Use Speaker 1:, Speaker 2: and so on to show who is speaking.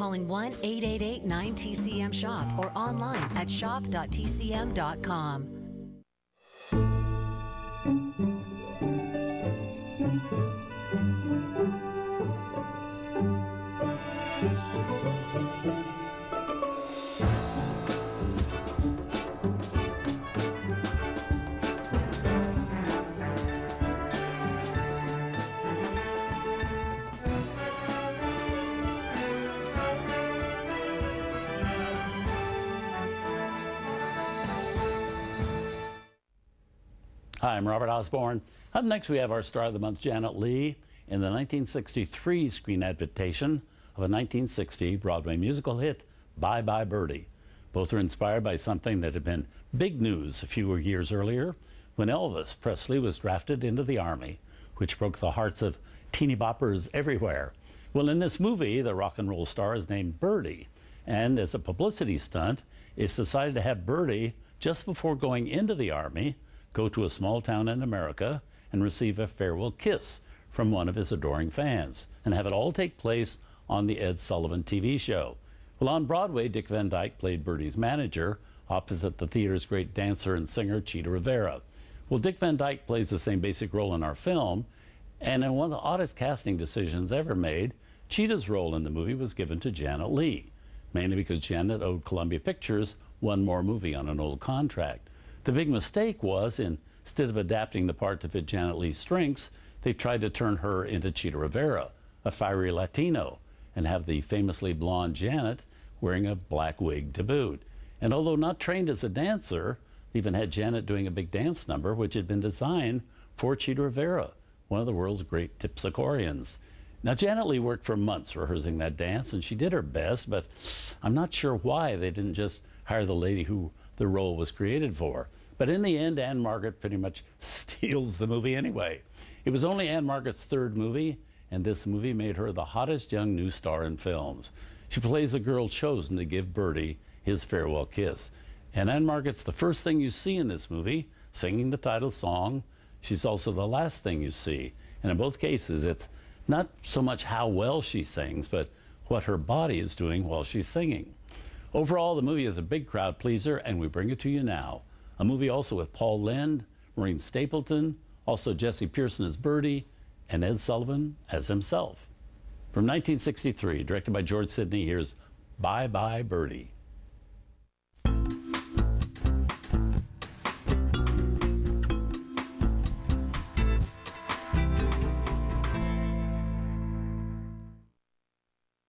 Speaker 1: calling 1-888-9TCM-SHOP or online at shop.tcm.com.
Speaker 2: Hi, I'm Robert Osborne. Up next, we have our star of the month, Janet Leigh, in the 1963 screen adaptation of a 1960 Broadway musical hit, Bye Bye Birdie. Both are inspired by something that had been big news a few years earlier when Elvis Presley was drafted into the Army, which broke the hearts of teeny boppers everywhere. Well, in this movie, the rock and roll star is named Birdie, and as a publicity stunt, it's decided to have Birdie, just before going into the Army, go to a small town in America and receive a farewell kiss from one of his adoring fans, and have it all take place on the Ed Sullivan TV show. Well, on Broadway, Dick Van Dyke played Birdie's manager, opposite the theater's great dancer and singer, Cheetah Rivera. Well, Dick Van Dyke plays the same basic role in our film, and in one of the oddest casting decisions ever made, Cheetah's role in the movie was given to Janet Leigh, mainly because Janet owed Columbia Pictures one more movie on an old contract. The big mistake was, instead of adapting the part to fit Janet Leigh's strengths, they tried to turn her into Cheetah Rivera, a fiery Latino, and have the famously blonde Janet wearing a black wig to boot. And although not trained as a dancer, they even had Janet doing a big dance number which had been designed for Cheetah Rivera, one of the world's great tipsicorians. Now, Janet Leigh worked for months rehearsing that dance, and she did her best, but I'm not sure why they didn't just hire the lady who the role was created for. But in the end, Anne Margaret pretty much steals the movie anyway. It was only Anne Margaret's third movie, and this movie made her the hottest young new star in films. She plays the girl chosen to give Birdie his farewell kiss. And Anne Margaret's the first thing you see in this movie, singing the title song. She's also the last thing you see. And in both cases, it's not so much how well she sings, but what her body is doing while she's singing. Overall, the movie is a big crowd pleaser, and we bring it to you now. A movie also with Paul Lynde, Maureen Stapleton, also Jesse Pearson as Birdie, and Ed Sullivan as himself. From 1963, directed by George Sidney, here's Bye Bye Birdie.